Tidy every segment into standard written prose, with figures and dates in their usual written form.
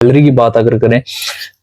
Salary की बात अगर करें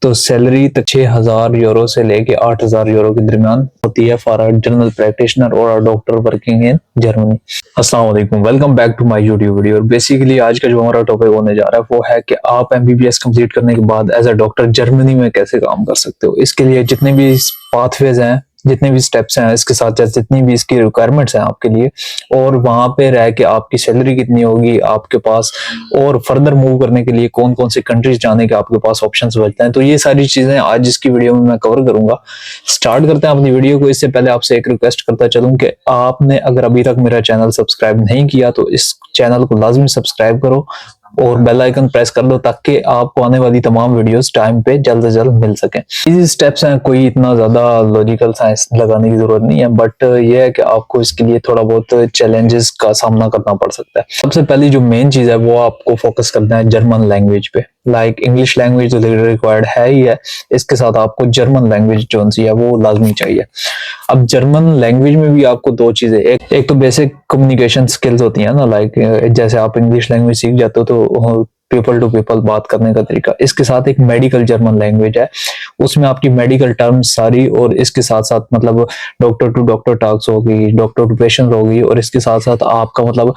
तो सैलरी तक 6,000 यूरो से लेके 8,000 यूरो के दरमियान होती है फॉर अ जनरल प्रैक्टिशनर और a doctor working in Germany. अस्सलाम वालेकुम, welcome back to my YouTube video. और बेसिकली आज का जो हमारा टॉपिक होने जा रहा है वो है कि आप एमबीबीएस कंप्लीट करने के बाद एज अ डॉक्टर जर्मनी में कैसे काम कर सकते हो। इसके लिए जितने भी पाथवेज हैं, जितने भी स्टेप्स हैं, इसके साथ साथ जितनी भी इसकी रिक्वायरमेंट्स हैं आपके लिए, और वहां पे रह के आपकी सैलरी कितनी होगी आपके पास, और फर्दर मूव करने के लिए कौन कौन से कंट्रीज जाने के आपके पास ऑप्शंस बचते हैं, तो ये सारी चीजें आज इसकी वीडियो में मैं कवर करूंगा। स्टार्ट करते हैं अपनी वीडियो को। इससे पहले आपसे एक रिक्वेस्ट करता चलूं कि आपने अगर अभी तक मेरा चैनल सब्सक्राइब नहीं किया तो इस चैनल को लाजमी सब्सक्राइब करो और बेल आइकन प्रेस कर दो ताकि आपको आने वाली तमाम वीडियोस टाइम पे जल्द से जल्द मिल सकें। इजी स्टेप्स हैं, कोई इतना ज्यादा लॉजिकल साइंस लगाने की जरूरत नहीं है, बट ये है कि आपको इसके लिए थोड़ा बहुत चैलेंजेस का सामना करना पड़ सकता है। सबसे पहली जो मेन चीज है वो आपको फोकस करना है जर्मन लैंग्वेज पे। लाइक इंग्लिश लैंग्वेज तो रिक्वायर्ड है ही है, इसके साथ आपको जर्मन लैंग्वेज जो सी है वो लाजमी चाहिए। अब जर्मन लैंग्वेज में भी आपको दो चीजें, एक तो बेसिक कम्युनिकेशन स्किल्स होती है ना, लाइक जैसे आप इंग्लिश लैंग्वेज सीख जाते हो तो पीपल टू पीपल बात करने का तरीका। इसके साथ एक मेडिकल जर्मन लैंग्वेज है, उसमें आपकी मेडिकल टर्म्स सारी, और इसके साथ साथ मतलब डॉक्टर टू डॉक्टर टॉक्स होगी, डॉक्टर टू पेशेंट होगी, और इसके साथ साथ आपका मतलब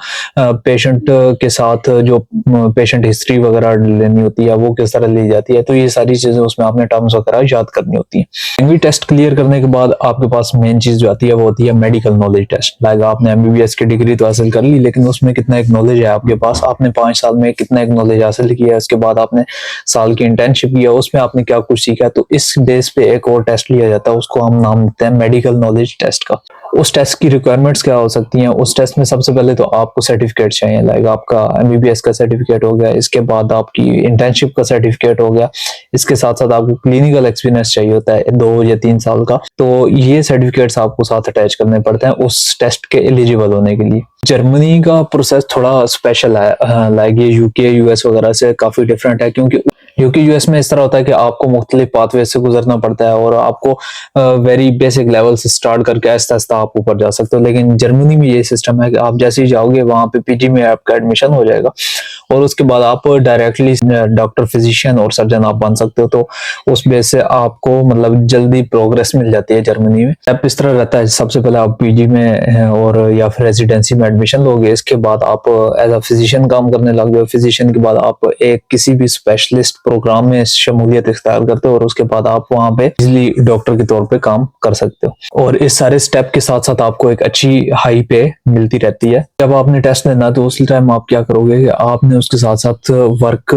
पेशेंट के साथ जो पेशेंट हिस्ट्री वगैरह लेनी होती है वो किस तरह ली जाती है, तो ये सारी चीजें उसमें आपने टर्म्स वगैरह याद करनी होती है। लैंग्वेज टेस्ट क्लियर करने के बाद आपके पास मेन चीज जो आती है वो होती है मेडिकल नॉलेज टेस्ट। लाइक आपने एमबीबीएस की डिग्री तो हासिल कर ली, लेकिन उसमें कितना एक नॉलेज है आपके पास, आपने 5 साल में कितना एक नॉलेज हासिल किया, उसके बाद आपने साल की इंटर्नशिप किया, उसमें आपने क्या कुछ सीखा, तो इस बेस पे एक और टेस्ट लिया जाता है, उसको हम नाम देते हैं मेडिकल नॉलेज टेस्ट का। उस टेस्ट की रिक्वायरमेंट्स क्या हो सकती हैं? उस टेस्ट में सबसे पहले तो आपको सर्टिफिकेट चाहिए, लाइक आपका एमबीबीएस का सर्टिफिकेट हो गया, इसके बाद आपकी इंटर्नशिप का सर्टिफिकेट हो गया, इसके साथ साथ आपको क्लिनिकल एक्सपीरियंस चाहिए होता है 2 या 3 साल का, तो ये सर्टिफिकेट्स आपको साथ अटैच करने पड़ते हैं उस टेस्ट के एलिजिबल होने के लिए। जर्मनी का प्रोसेस थोड़ा स्पेशल है, लाइक ये यूके यूएस वगैरह से काफी डिफरेंट है, क्योंकि यूके यूएस में इस तरह होता है कि आपको मुख्तलिफ पाथवे से गुजरना पड़ता है और आपको वेरी बेसिक लेवल से स्टार्ट करके आहिस्ता आहिस्ता आप ऊपर जा सकते हो। लेकिन जर्मनी में ये सिस्टम है कि आप जैसे ही जाओगे वहां पे पीजी में आपका एडमिशन हो जाएगा और उसके बाद आप डायरेक्टली डॉक्टर फिजिशियन और सर्जन आप बन सकते हो, तो उस बेस से आपको मतलब जल्दी प्रोग्रेस मिल जाती है जर्मनी में। अब इस तरह रहता है, सबसे पहले आप पीजी में और या फिर रेजिडेंसी में एडमिशन लोगे, इसके बाद आप एज अ फिजिशियन काम करने लग गए, फिजिशियन के बाद आप एक किसी भी स्पेशलिस्ट प्रोग्राम में शमूलियत इख्तियार करते हो और उसके बाद आप वहां पे इजीली डॉक्टर के तौर पे काम कर सकते हो। और इस सारे स्टेप के साथ साथ आपको एक अच्छी हाई पे मिलती रहती है। जब आपने टेस्ट लेना तो उस टाइम आप क्या करोगे कि आपने उसके साथ साथ वर्क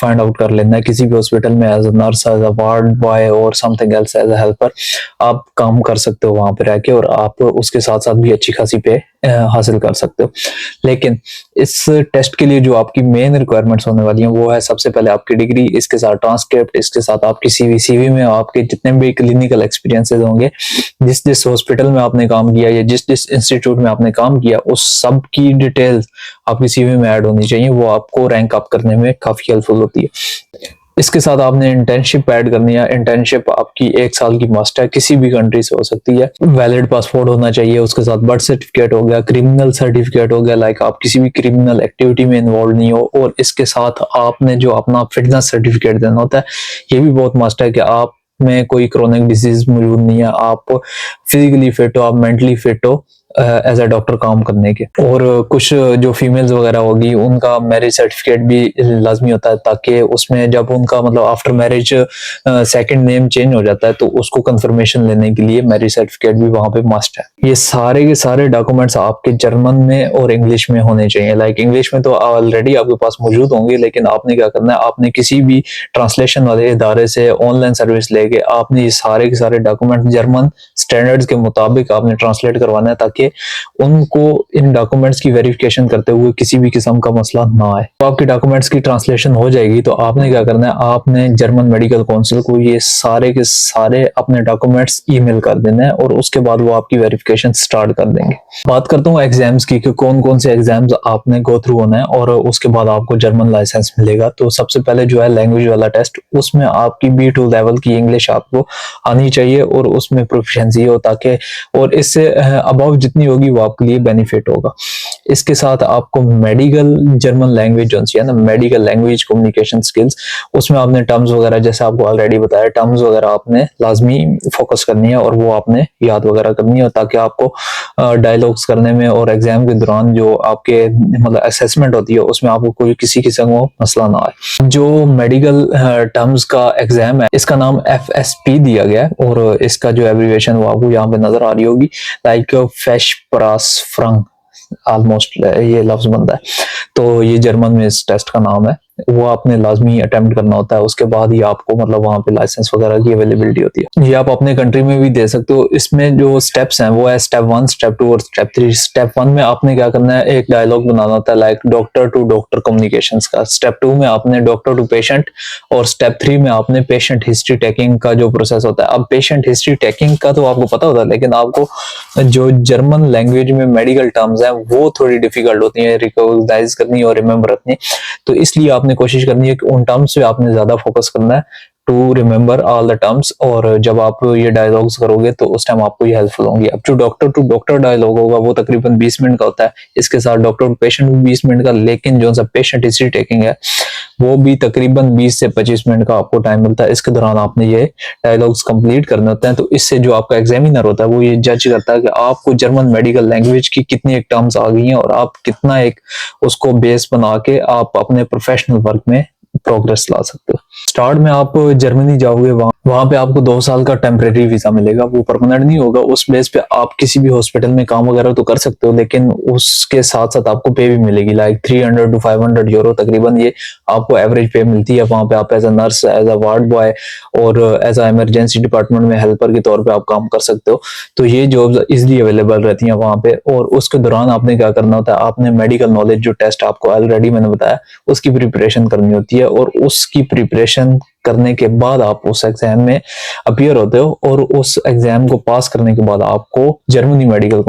फाइंड आउट कर लेना है किसी भी हॉस्पिटल में, as a nurse, as a ward boy और something else, as a helper आप काम कर सकते हो वहां पे रह के, और आप उसके साथ साथ भी अच्छी खासी पे हासिल कर सकते हो। लेकिन इस टेस्ट के लिए जो आपकी मेन रिक्वायरमेंट्स होने वाली हैं वो है सबसे पहले आपकी डिग्री, इसके साथ ट्रांसक्रिप्ट, इसके साथ आपकी सीवी में आपके जितने भी क्लिनिकल एक्सपीरियंसेस होंगे, जिस जिस हॉस्पिटल में आपने काम किया या जिस जिस इंस्टीट्यूट में आपने काम किया, उस सब की डिटेल्स आपकी सीवी में ऐड होनी चाहिए। वो आपको रैंक अप करने में काफी हेल्पफुल होती है। इसके साथ आपने इंटर्नशिप ऐड करनी है। इंटर्नशिप आपकी 1 साल की मस्ट है, किसी भी कंट्री से हो सकती है। वैलिड पासपोर्ट होना चाहिए, उसके साथ बर्थ सर्टिफिकेट हो गया, क्रिमिनल सर्टिफिकेट हो गया, लाइक आप किसी भी क्रिमिनल एक्टिविटी में इन्वॉल्व नहीं हो, और इसके साथ आपने जो अपना फिटनेस सर्टिफिकेट देना होता है, ये भी बहुत मस्ट है कि आप में कोई क्रोनिक डिजीज मौजूद नहीं है, आप फिजिकली फिट हो, आप मेंटली फिट हो एज अ डॉक्टर काम करने के। और कुछ जो फीमेल्स वगैरह होगी उनका मैरिज सर्टिफिकेट भी लाजमी होता है, ताकि उसमें जब उनका मतलब after marriage second name change हो जाता है तो उसको कंफर्मेशन लेने के लिए मैरिज सर्टिफिकेट भी वहां पे मस्ट है। ये सारे के सारे डॉक्यूमेंट्स आपके जर्मन में और इंग्लिश में होने चाहिए। लाइक इंग्लिश में तो ऑलरेडी आपके पास मौजूद होंगे, लेकिन आपने क्या करना है, आपने किसी भी ट्रांसलेशन वाले इदारे से ऑनलाइन सर्विस लेके आपने ये सारे के सारे डॉक्यूमेंट जर्मन स्टैंडर्ड्स के मुताबिक आपने ट्रांसलेट करवाना है, ताकि उनको इन डॉक्यूमेंट्स की वेरिफिकेशन करते हुए किसी भी किस्म का मसला ना आए। तो आपके डॉक्यूमेंट्स की ट्रांसलेशन हो जाएगी तो आपने क्या करना है, आपने जर्मन मेडिकल काउंसिल को ये सारे के सारे अपने डॉक्यूमेंट्स ईमेल कर देना है और उसके बाद वो आपकी वेरिफिकेशन स्टार्ट कर देंगे। बात करता हूँ एग्जाम्स की कि कौन कौन से एग्जाम्स आपने गो थ्रू होना है और उसके बाद आपको जर्मन लाइसेंस मिलेगा। तो सबसे पहले जो है लैंग्वेज वाला टेस्ट, उसमें आपकी B2 लेवल की इंग्लिश आपको आनी चाहिए और उसमें प्रोफिशिएंसी हो, ताकि और इससे अबव जितनी होगी वो आपके लिए बेनिफिट होगा। इसके साथ आपको मेडिकल जर्मन लैंग्वेज जो है ना, मेडिकल लैंग्वेज कम्युनिकेशन स्किल्स, उसमें आपने टर्म्स वगैरह जैसे आपको ऑलरेडी बताया, टर्म्स वगैरह आपने लाजमी फोकस करनी है और वो आपने याद वगैरह करनी है, ताकि आपको डायलॉग्स करने में और एग्जाम के दौरान जो आपके मतलब असेसमेंट होती है उसमें आपको कोई किसी किस्म का मसला ना आए। जो मेडिकल टर्म्स का एग्जाम है इसका नाम FSP दिया गया है और इसका जो एब्रिविएशन वो आपको यहाँ पे नजर आ रही होगी, लाइक फेश प्रास फ्रंग, ऑलमोस्ट ये लफ्ज बनता है। तो ये जर्मन में इस टेस्ट का नाम है, वो आपने लाजमी अटेम्प्ट करना होता है, उसके बाद ही आपको मतलब वहां पे लाइसेंस वगैरह की अवेलेबिलिटी होती है। ये आप अपने कंट्री में भी दे सकते हो। इसमें जो स्टेप्स हैं वो है स्टेप 1, स्टेप 2 और स्टेप 3। स्टेप 1 में आपने क्या करना है, एक डायलॉग बनाना होता है like doctor to doctor communications का। स्टेप 2 में आपने डॉक्टर टू पेशेंट, और स्टेप 3 में आपने पेशेंट हिस्ट्री टेकिंग का जो प्रोसेस होता है। अब पेशेंट हिस्ट्री टेकिंग का तो आपको पता होता है, लेकिन आपको जो जर्मन लैंग्वेज में मेडिकल टर्म्स हैं वो थोड़ी डिफिकल्ट होती है रिकॉग्नाइज करनी और रिमेम्बर रखनी, तो इसलिए आपने कोशिश करनी है कि उन टर्म्स पे आपने ज्यादा फोकस करना है, to remember all the terms. और जब आप ये डायलॉग्स करोगे तो उस टाइम आपको ये हेल्पफुल होंगी। अब जो डॉक्टर टू डॉक्टर डायलॉग होगा वो तकरीबन 20 मिनट का होता है, इसके साथ डॉक्टर टू पेशेंट भी 20 मिनट का, लेकिन जो सा पेशेंट हिस्ट्री टेकिंग है वो भी तकरीबन 20 से 25 मिनट का आपको टाइम मिलता है। इसके दौरान आपने ये डायलॉग्स कंप्लीट करने होते हैं। तो इससे जो आपका एग्जामिनर होता है वो ये जज करता है कि आपको जर्मन मेडिकल लैंग्वेज की कितनी एक टर्म्स आ गई हैं और आप कितना एक उसको बेस बना के आप अपने प्रोफेशनल वर्क में प्रोग्रेस ला सकते हो। स्टार्ट में आप जर्मनी जाओगे, वहां पे आपको 2 साल का टेम्परेरी वीजा मिलेगा, वो परमानेंट नहीं होगा। उस बेस पे आप किसी भी हॉस्पिटल में काम वगैरह तो कर सकते हो, लेकिन उसके साथ साथ आपको पे भी मिलेगी, लाइक 300 to 500 यूरो तकरीबन ये आपको एवरेज पे मिलती है। वहां पे आप as a nurse, as a ward boy और एज अ इमरजेंसी डिपार्टमेंट में हेल्पर के तौर पे आप काम कर सकते हो। तो ये जॉब्स इजिली अवेलेबल रहती हैं वहां पे। और उसके दौरान आपने क्या करना होता है, आपने मेडिकल नॉलेज जो टेस्ट आपको ऑलरेडी मैंने बताया उसकी प्रिपरेशन करनी होती है, और उसकी प्रिपरेशन करने के बाद आप उस एग्जाम में अपीयर होते हो, और उस एग्जाम को पास करने के बाद आपको जर्मनी मेडिकल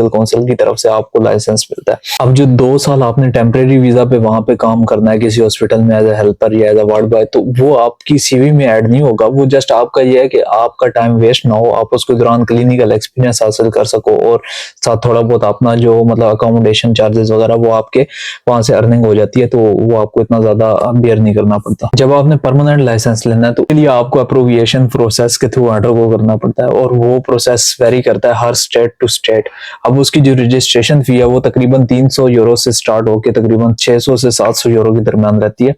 काउंसिल की तरफ से आपको लाइसेंस मिलता है। अब जो 2 साल आपने टेम्परेरी वीजा पे वहां पे काम करना है किसी हॉस्पिटल में एज ए हेल्पर या एज ए वार्ड बॉय, तो वो आपकी सीवी में ऐड नहीं होगा। वो जस्ट आपका ये है कि आपका टाइम वेस्ट ना हो, आप उसके दौरान क्लिनिकल एक्सपीरियंस हासिल कर सको, और साथ थोड़ा बहुत अपना जो मतलब अकोमोडेशन चार्जेस वगैरह वो आपके वहां से अर्निंग हो जाती है, तो वो आपको इतना ज्यादा बेयर नहीं करना पड़ता। जब आपने परमानेंट लाइसेंस लेना है तो इसके लिए आपको अप्रूविएशन प्रोसेस के थ्रू अंडरगो करना पड़ता है, और वो प्रोसेस वेरी करता है हर स्टेट टू स्टेट। अब उसकी जो रजिस्ट्रेशन फी है वो तकरीबन 300 यूरो से स्टार्ट होकर तकरीबन 600 से 700 यूरो के दरमियान रहती है।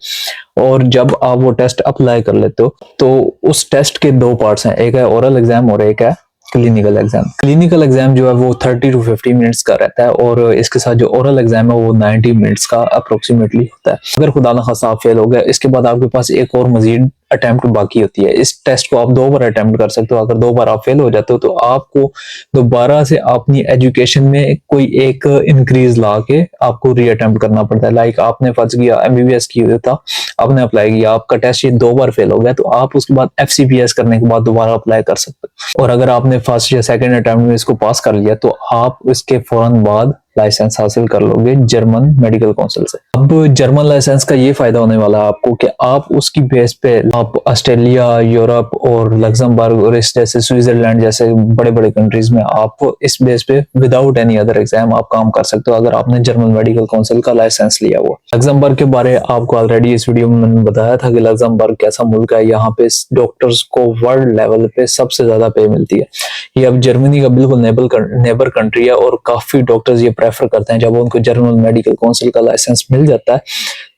और जब आप वो टेस्ट अप्लाई कर लेते हो तो उस टेस्ट के 2 पार्ट्स हैं, एक है ओरल एग्जाम और एक है क्लिनिकल एग्जाम। क्लिनिकल एग्जाम जो है वो 30 to 50 मिनट्स का रहता है, और इसके साथ जो ओरल एग्जाम है वो 90 मिनट्स का अप्रोक्सीमेटली होता है। अगर खुदा न खास्ता आप फेल हो गए, इसके बाद आपके पास एक और मजीद अटेम्प्ट बाकी होती है। इस टेस्ट को आप 2 बार अटेम्प्ट कर सकते हो। अगर 2 बार आप फेल हो जाते हो तो आपको दोबारा से अपनी एजुकेशन में कोई एक इंक्रीज ला के आपको री अटेम्प्ट करना पड़ता है। लाइक आपने फर्ज किया MBBS की था, आपने अप्लाई किया, आपका टेस्ट ये 2 बार फेल हो गया, तो आप उसके बाद FCPS करने के बाद दोबारा अप्लाई कर सकते हो। और अगर आपने फर्स्ट या सेकंड अटेम्प्ट में इसको पास कर लिया तो आप इसके फौरन बाद लाइसेंस हासिल कर लोगे जर्मन मेडिकल काउंसिल से। अब जर्मन लाइसेंस का ये फायदा होने वाला है आपको कि आप उसकी बेस पे आप ऑस्ट्रेलिया, यूरोप और लग्जमबर्ग और इस जैसे स्विट्जरलैंड जैसे बड़े बड़े कंट्रीज में आप इस बेस पे विदाउट एनी अदर एग्जाम आप काम कर सकते हो, अगर आपने जर्मन मेडिकल काउंसिल का लाइसेंस लिया हुआ। लग्जमबर्ग के बारे आपको ऑलरेडी इस वीडियो में मैंने बताया था कि लग्जमबर्ग कैसा मुल्क है, यहाँ पे डॉक्टर्स को वर्ल्ड लेवल पे सबसे ज्यादा पे मिलती है। ये अब जर्मनी का बिल्कुल नेबर कंट्री है, और काफी डॉक्टर्स ये प्रेफर करते हैं जब उनको जर्मन मेडिकल काउंसिल का लाइसेंस मिल जाता है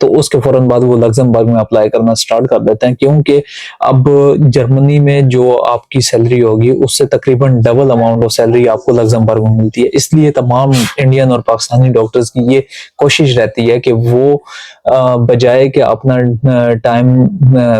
तो उसके फौरन बाद वो लग्जमबर्ग में अप्लाई करना स्टार्ट कर देते हैं, क्योंकि अब जर्मनी में जो आपकी सैलरी होगी उससे तकरीबन डबल अमाउंट ऑफ सैलरी आपको लग्जमबर्ग में मिलती है। इसलिए तमाम इंडियन और पाकिस्तानी डॉक्टर्स की ये कोशिश रहती है कि वो बजाय कि अपना टाइम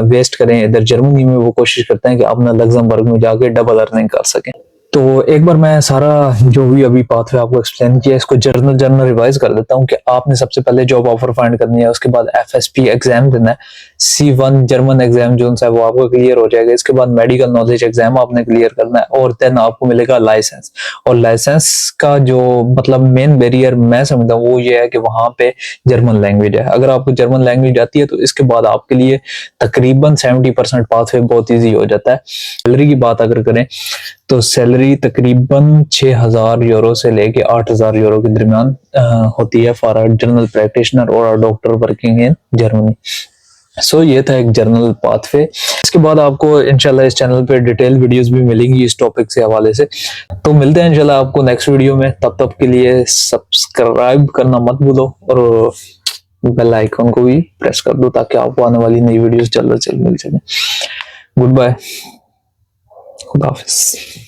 वेस्ट करें इधर जर्मनी में, वो कोशिश करते हैं कि अपना लग्जमबर्ग में जाके डबल अर्निंग कर सकें। तो एक बार मैं सारा जो भी अभी पाथवे आपको एक्सप्लेन किया इसको जर्नल रिवाइज कर देता हूँ कि आपने सबसे पहले जॉब ऑफर फाइंड करनी है, उसके बाद FSP एग्जाम देना है, C1 जर्मन एग्जाम जो है वो आपको क्लियर हो जाएगा। इसके बाद मेडिकल नॉलेज एग्जाम आपने क्लियर करना है, और देन आपको मिलेगा लाइसेंस। और लाइसेंस का जो मतलब मेन बैरियर मैं समझता हूँ वो ये है कि वहां पे जर्मन लैंग्वेज है। अगर आपको जर्मन लैंग्वेज आती है तो इसके बाद आपके लिए तकरीबन 70% पाथवे बहुत ईजी हो जाता है। सैलरी की बात अगर करें तो सैलरी सैलरी तकरीबन 6,000 यूरो से लेके 8,000 यूरो के दरमियान होती है फॉर अ जनरल प्रैक्टिशनर और a doctor working in Germany. So ये था एक जर्नल पाथवे। इसके बाद आपको इंशाल्लाह इस चैनल पे डिटेल वीडियोस भी मिलेंगी इस टॉपिक से हवाले से। तो मिलते हैं इंशाल्लाह आपको नेक्स्ट वीडियो में। तब के लिए सब्सक्राइब करना मत भूलो और बेल आइकन को भी प्रेस कर दो ताकि आपको आने वाली नई वीडियोस जल्द से जल्द मिल सके। गुड बाय, खुदा हाफिज।